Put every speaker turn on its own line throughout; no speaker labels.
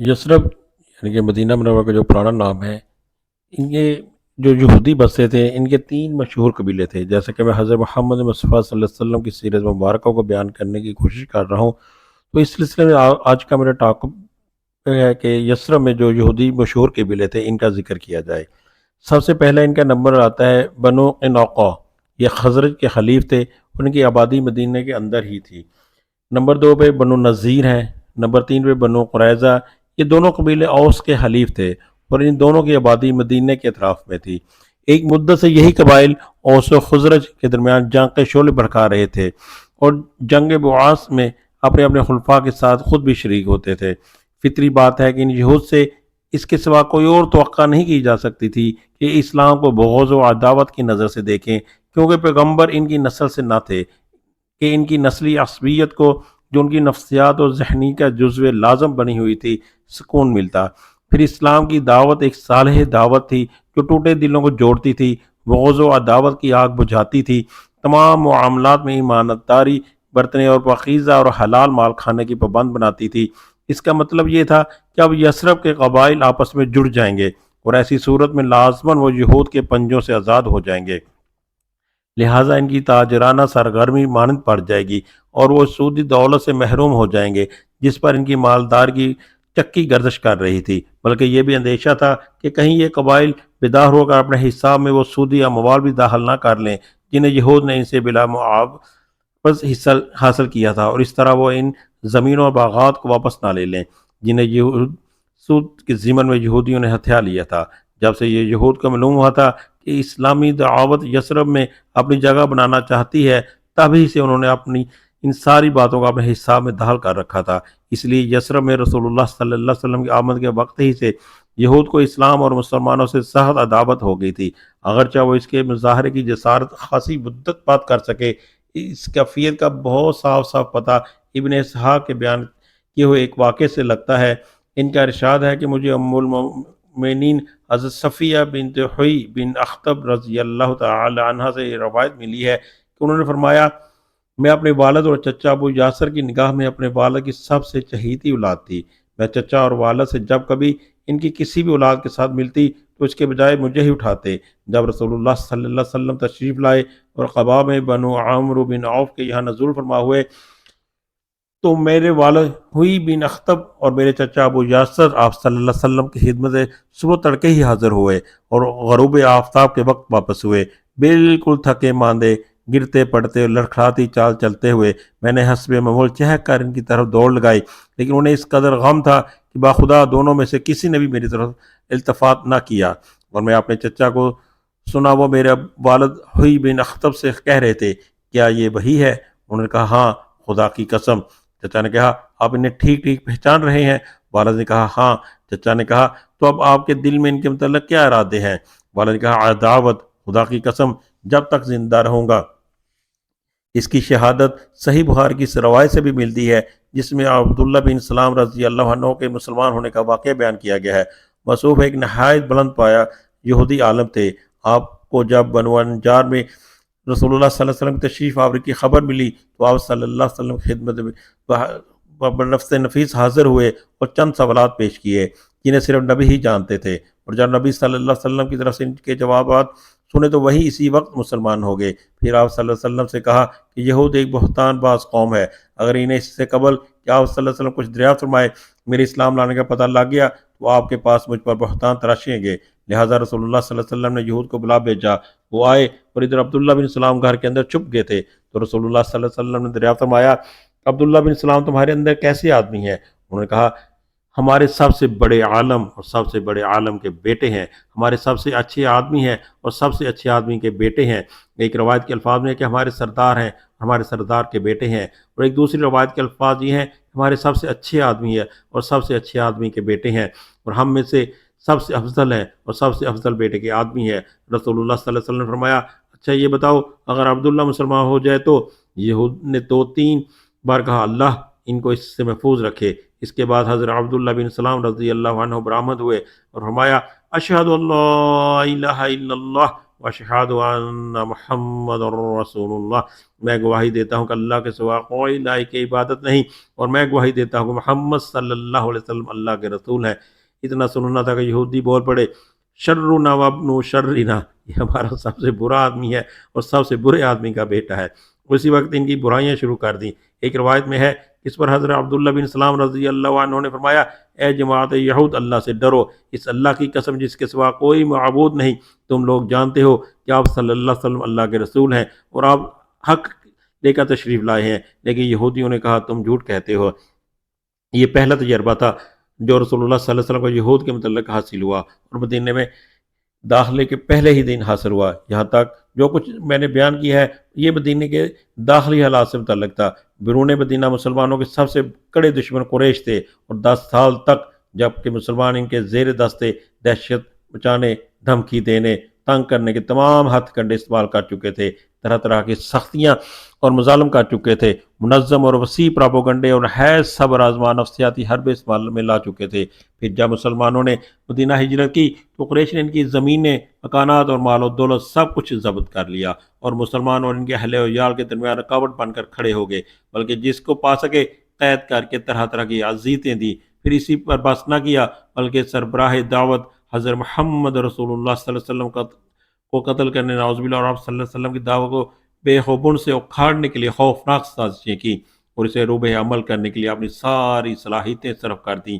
Yathrib यानी कि Medina Munawwara का जो पुराना नाम है, इनके जो यहूदी बसे थे, इनके 3 मशहूर कबीले थे। जैसे कि मैं हज़रत मोहम्मद मुस्तफ़ा सल्लल्लाहु अलैहि वसल्लम की सीरत मुबारक को बयान करने की कोशिश कर रहा हूँ, तो इस सिलसिले में आज का मेरा टॉपिक है कि यसरब में जो यहूदी मशहूर कबीले थे, इनका ज़िक्र किया जाए। सबसे पहले इनका नंबर आता है बनु क़ैनुक़ा। ये खज़रज के खलीफ थे, उनकी आबादी मदीने के अंदर ही थी। नंबर 2 पे बनु नज़ीर हैं, नंबर 3 पे बनु कुरैज़ा। ये दोनों कबीले औस के हलीफ थे और इन दोनों की आबादी मदीने के अतराफ में थी। एक मुद्दत से यही कबाइल औस और खुजरज के दरमियान जंग के शोले भड़का रहे थे और जंग बुआस में अपने अपने खुलफा के साथ खुद भी शरीक होते थे। फितरी बात है कि इन यहूद से इसके सिवा कोई और तवक्का नहीं की जा सकती थी कि इस्लाम को बुग़्ज़ व अदावत की नज़र से देखें, क्योंकि पैगम्बर इनकी नस्ल से न थे कि इनकी नस्ली असबियत को, जो उनकी नफ्सियात और जहनी का जुज़्व लाजम बनी हुई थी, सुकून मिलता। फिर इस्लाम की दावत एक सालेह दावत थी जो टूटे दिलों को जोड़ती थी, बुग़्ज़ व अदावत की आग बुझाती थी, तमाम मामलात में ईमानदारी बरतने और पाकीज़ा और हलाल माल खाने की पाबंद बनाती थी। इसका मतलब ये था कि अब यसरब के कबाइल आपस में जुड़ जाएंगे और ऐसी सूरत में लाजमन वो यहूद के पंजों से आज़ाद हो जाएंगे। लिहाजा इनकी ताजराना सरगर्मी मानद पड़ जाएगी और वो सूदी दौलत से महरूम हो जाएंगे जिस पर इनकी मालदार की चक्की गर्दिश कर रही थी। बल्कि ये भी अंदेशा था कि कहीं ये कबाइल बेदार होकर अपने हिसाब में वो सूदी अमवाल भी दाखिल ना कर लें जिन्हें यहूद ने इनसे बिला मुआव बस हिस्सा हासिल किया था, और इस तरह वो इन ज़मीनों और बागात को वापस ना ले लें जिन्हें यहूद सूद के ज़िमन में यहूदियों ने हथिया लिया था। जब से ये यहूद को मालूम हुआ था कि इस्लामी दावत यसरब में अपनी जगह बनाना चाहती है, तभी से उन्होंने अपनी इन सारी बातों को अपने हिसाब में दाखिल कर रखा था। इसलिए यसरब में रसूलुल्लाह सल्लल्लाहु अलैहि वसल्लम की आमद के वक्त ही से यहूद को इस्लाम और मुसलमानों से सख्त अदावत हो गई थी। अगरचे वो इसके मुजाहरे की जसारत खासी मुद्दत बाद कर सके, इस कैफियत का बहुत साफ साफ पता इब्न इसहाक के बयान किए हुए एक वाक़े से लगता है। इनका इरशाद है कि मुझे उम्मुल मोमिनीन हज़रत सफ़िया बिन्त हुई बिन अख्तब रज़ी अल्लाह तआला अन्हा से ये रवायत मिली है कि उन्होंने फरमाया, मैं अपने वालिद और चचा अबू यासर की निगाह में अपने वालिद की सबसे चहीती औलाद थी। मैं चचा और वालिद से जब कभी इनकी किसी भी औलाद के साथ मिलती तो इसके बजाय मुझे ही उठाते। जब रसूलुल्लाह सल्लल्लाहु अलैहि वसल्लम तशरीफ़ लाए और क़बा में बनु आमर बिन औफ के यहाँ नज़ुल फरमा हुए, तो मेरे वालिद हुई बिन अख्तब और मेरे चचा अबू यासर आप सल्लल्लाहु अलैहि वसल्लम की खिदमत में सुबह तड़के ही हाजिर हुए और गरूब आफ्ताब के वक्त वापस हुए, बिल्कुल थके मांदे, गिरते पड़ते और लड़खड़ाती चाल चलते हुए। मैंने हस्बे मामूल चहक कर इनकी तरफ दौड़ लगाई, लेकिन उन्हें इस कदर गम था कि बाखुदा दोनों में से किसी ने भी मेरी तरफ इल्तफात न किया। और मैं अपने चचा को सुना वो मेरे वालिद हुई बिन अख्तब से कह रहे थे, क्या ये वही है? उन्होंने कहा, हाँ खुदा की कसम। चचा ने कहा, आप इन्हें ठीक ठीक पहचान रहे हैं? वालिद ने कहा, हाँ। चचा ने कहा, तो अब आपके दिल में इनके मतलब क्या इरादे हैं? वालिद ने कहा, अदावत, खुदा की कसम जब तक जिंदा रहूंगा। इसकी शहादत सही बुखारी की इस रवायत से भी मिलती है जिसमें अब्दुल्ला बिन सलाम रजी अल्लाह अन्हु के मुसलमान होने का वाक़या बयान किया गया है। मसूफ एक नहायत बुलंद पाया यहूदी आलम थे। आपको जब बनु अन्जार में रसूलुल्लाह सल्लल्लाहु अलैहि वसल्लम की तशरीफ़ आवरी की खबर मिली तो आप सल्लल्लाहु अलैहि वसल्लम की खिदमत में नफ्स नफीस हाजिर हुए और चंद सवालात पेश किए जिन्हें सिर्फ नबी ही जानते थे। और जब नबी सल्लल्लाहु अलैहि वसल्लम की तरफ से इनके जवाब सुने तो वही इसी वक्त मुसलमान हो गए। फिर आप सल्लल्लाहु अलैहि वसल्लम से कहा कि यहूद एक बहतान बाज कौम है, अगर इन्हें इससे कबल कि आप सल्लल्लाहु अलैहि वसल्लम कुछ दरियाफ्त फरमाए मेरे इस्लाम लाने का पता लग गया तो आपके पास मुझ पर बहतान तराशेंगे। लिहाजा रसूलुल्लाह सल्लल्लाहु अलैहि वसल्लम ने यहूद को बुला भेजा। वो आए और इधर अब्दुल्ला बिन सलाम घर के अंदर छुप गए थे, तो रसूलुल्लाह सल्लल्लाहु अलैहि वसल्लम ने दरियाफ्त फरमाया, अब्दुल्ला बिन सलाम तुम्हारे अंदर कैसे आदमी है? उन्होंने कहा, हमारे सबसे बड़े आलम और सबसे बड़े आलम के बेटे हैं, हमारे सबसे अच्छे आदमी हैं और सबसे अच्छे आदमी के बेटे हैं। एक रवायत के अल्फाज में है कि हमारे सरदार हैं, हमारे सरदार के बेटे हैं। और एक दूसरी रवायत के अल्फाज ये हैं, हमारे सबसे अच्छे आदमी है और सबसे अच्छे आदमी के बेटे हैं, और हम में से सबसे अफजल है और सबसे अफजल बेटे के आदमी है। रसूलुल्लाह सल्लल्लाहु अलैहि वसल्लम ने फरमाया, अच्छा ये बताओ, अगर अब्दुल्ला मुसलमान हो जाए तो? यहूद ने 2-3 बार कहा, अल्लाह इनको इससे महफूज रखे। इसके बाद हज़रत अब्दुल्ला बिन सलाम रज़ी अल्लाह अन्हु बरामद हुए और फरमाया, अशहदु अल्ला इलाहा इल्लल्लाह واشہد ان محمد رسول اللہ، میں گواہی دیتا ہوں کہ اللہ کے سوا کوئی لائق عبادت نہیں، اور میں گواہی دیتا ہوں کہ محمد صلی اللہ علیہ وسلم اللہ کے رسول ہیں۔ اتنا سننا تھا کہ یہودی بول پڑے، شرنا وابن شرنا، یہ ہمارا سب سے برا آدمی ہے اور سب سے برے آدمی کا بیٹا ہے۔ اسی وقت ان کی برائیاں شروع کر دیں۔ ایک روایت میں ہے، اس پر حضرت عبداللہ بن سلام رضی اللہ عنہ نے فرمایا، اے جماعت یہود، اللہ سے ڈرو، اس اللہ کی قسم جس کے سوا کوئی معبود نہیں، تم لوگ جانتے ہو کہ آپ صلی اللہ علیہ وسلم اللہ کے رسول ہیں اور آپ حق لے کر تشریف لائے ہیں، لیکن یہودیوں نے کہا تم جھوٹ کہتے ہو۔ یہ پہلا تجربہ تھا جو رسول اللہ صلی اللہ علیہ وسلم کو یہود کے متعلق حاصل ہوا، اور مدینے میں داخلے کے پہلے ہی دن حاصل ہوا۔ یہاں تک جو کچھ میں نے بیان کیا ہے یہ مدینے کے داخلی حالات سے متعلق تھا۔ بیرون مدینہ مسلمانوں کے سب سے کڑے دشمن قریش تھے، اور 10 سال تک جبکہ مسلمان ان کے زیر دست تھے، دہشت مچانے، دھمکی دینے، تنگ کرنے کے تمام ہتھ کنڈے استعمال کر چکے تھے، طرح طرح کی سختیاں اور مظالم کر چکے تھے، منظم اور وسیع پراپوگنڈے اور حیض صبر آزما نفسیاتی حربے استعمال میں لا چکے تھے۔ پھر جب مسلمانوں نے مدینہ ہجرت کی تو قریش نے ان کی زمینیں، مکانات اور مال و دولت سب کچھ ضبط کر لیا، اور مسلمان اور ان کے اہل و عیال کے درمیان رکاوٹ بن کر کھڑے ہو گئے، بلکہ جس کو پا سکے قید کر کے طرح طرح کی اذیتیں دی۔ پھر اسی پر بس نہ کیا بلکہ سربراہ دعوت حضرت محمد رسول اللہ صلی اللہ علیہ وسلم کو قتل کرنے، نعوذ باللہ، اور آپ صلی اللہ علیہ وسلم کی دعوت کو بے خوبن سے اکھاڑنے کے لیے خوفناک سازشیں کی، اور اسے روبہ عمل کرنے کے لیے اپنی ساری صلاحیتیں صرف کر دیں۔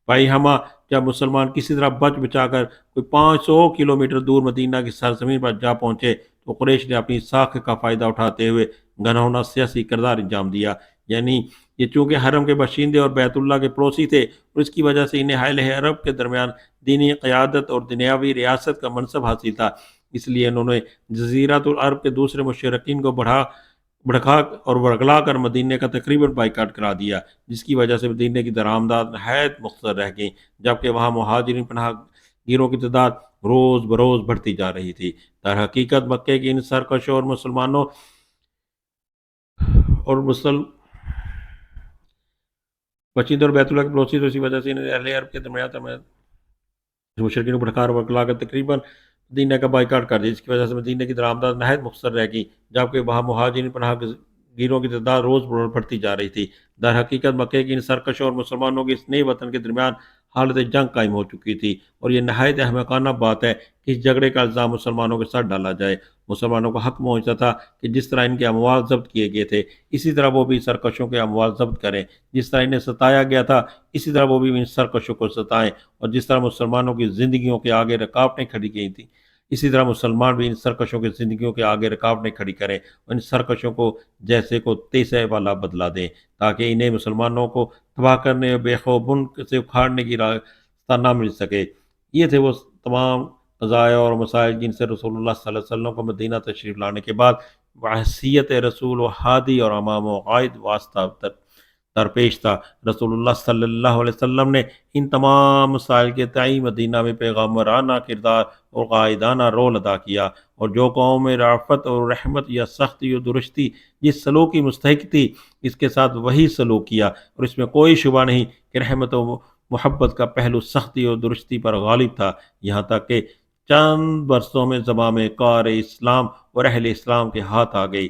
بھائی ہما جب مسلمان کسی طرح بچ بچا کر کوئی 500 کلومیٹر دور مدینہ کی سرزمین پر جا پہنچے تو قریش نے اپنی ساکھ کا فائدہ اٹھاتے ہوئے گھناؤنا سیاسی کردار انجام دیا، یعنی یہ چونکہ حرم کے باشندے اور بیت اللہ کے پڑوسی تھے، اور اس کی وجہ سے انہیں اہل عرب کے درمیان دینی قیادت اور دنیاوی ریاست کا منصب حاصل تھا، اس لیے انہوں نے جزیرۃ العرب کے دوسرے مشرکین کو بھڑکا اور ورگلا کر مدینے کا تقریباً بائیکاٹ کرا دیا، جس کی وجہ سے مدینے کی درآمدات نہایت مختصر رہ گئیں، جبکہ وہاں مہاجرین پناہ گیروں کی تعداد روز بروز بڑھتی جا رہی تھی۔ در حقیقت مکے کی ان سرکشوں اور مسلمانوں اور بچیند اور بیت اللہ کے پڑوسی، تو اسی وجہ سے انہیں اہل عرب کے درمیان مشرکین کو بھڑکا اور ورگلا کر تقریباً مدینہ کا بائیکاٹ کر دیا، جس کی وجہ سے مدینہ کی درآمدات نہایت مختصر رہ گئی، جبکہ وہاں مہاجرین پناہ گیروں کی تعداد روز بروز بڑھتی جا رہی تھی۔ در حقیقت مکے کی ان سرکشوں اور مسلمانوں کے اس نئے وطن کے درمیان حالت جنگ قائم ہو چکی تھی، اور یہ نہایت احمقانہ بات ہے کہ اس جھگڑے کا الزام مسلمانوں کے ساتھ ڈالا جائے۔ مسلمانوں کو حق پہنچتا تھا کہ جس طرح ان کے اموال ضبط کیے گئے تھے اسی طرح وہ بھی سرکشوں کے اموال ضبط کریں، جس طرح انہیں ستایا گیا تھا اسی طرح وہ بھی ان سرکشوں کو ستائیں، اور جس طرح مسلمانوں کی زندگیوں کے آگے رکاوٹیں کھڑی گئی تھیں اسی طرح مسلمان بھی ان سرکشوں کی زندگیوں کے آگے رکاوٹیں کھڑی کریں، اور ان سرکشوں کو جیسے کو تیسے والا بدلا دیں، تاکہ انہیں مسلمانوں کو تباہ کرنے اور بے خوبن سے اکھاڑنے کی راستہ نہ مل سکے۔ یہ تھے وہ تمام قضایا اور مسائل جن سے رسول اللہ صلی اللہ علیہ وسلم کو مدینہ تشریف لانے کے بعد بحیثیت رسول و ہادی اور امام و قائد واسطہ درپیش تھا۔ رسول اللہ صلی اللہ علیہ وسلم نے ان تمام مسائل کے تئیں مدینہ میں پیغامبرانہ کردار اور قائدانہ رول ادا کیا، اور جو قوم میں رافت اور رحمت یا سختی و درستی جس سلوک کی مستحق تھی اس کے ساتھ وہی سلوک کیا، اور اس میں کوئی شبہ نہیں کہ رحمت و محبت کا پہلو سختی اور درستی پر غالب تھا، یہاں تک کہ چند برسوں میں زمام کار اسلام اور اہل اسلام کے ہاتھ آ گئی۔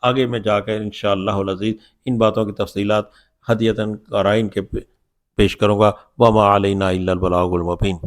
آگے میں جا کر انشاءاللہ العزیز ان باتوں کی تفصیلات ہدیتاً قارئین کے پیش کروں گا۔ وما علینا الا البلاغ المبین۔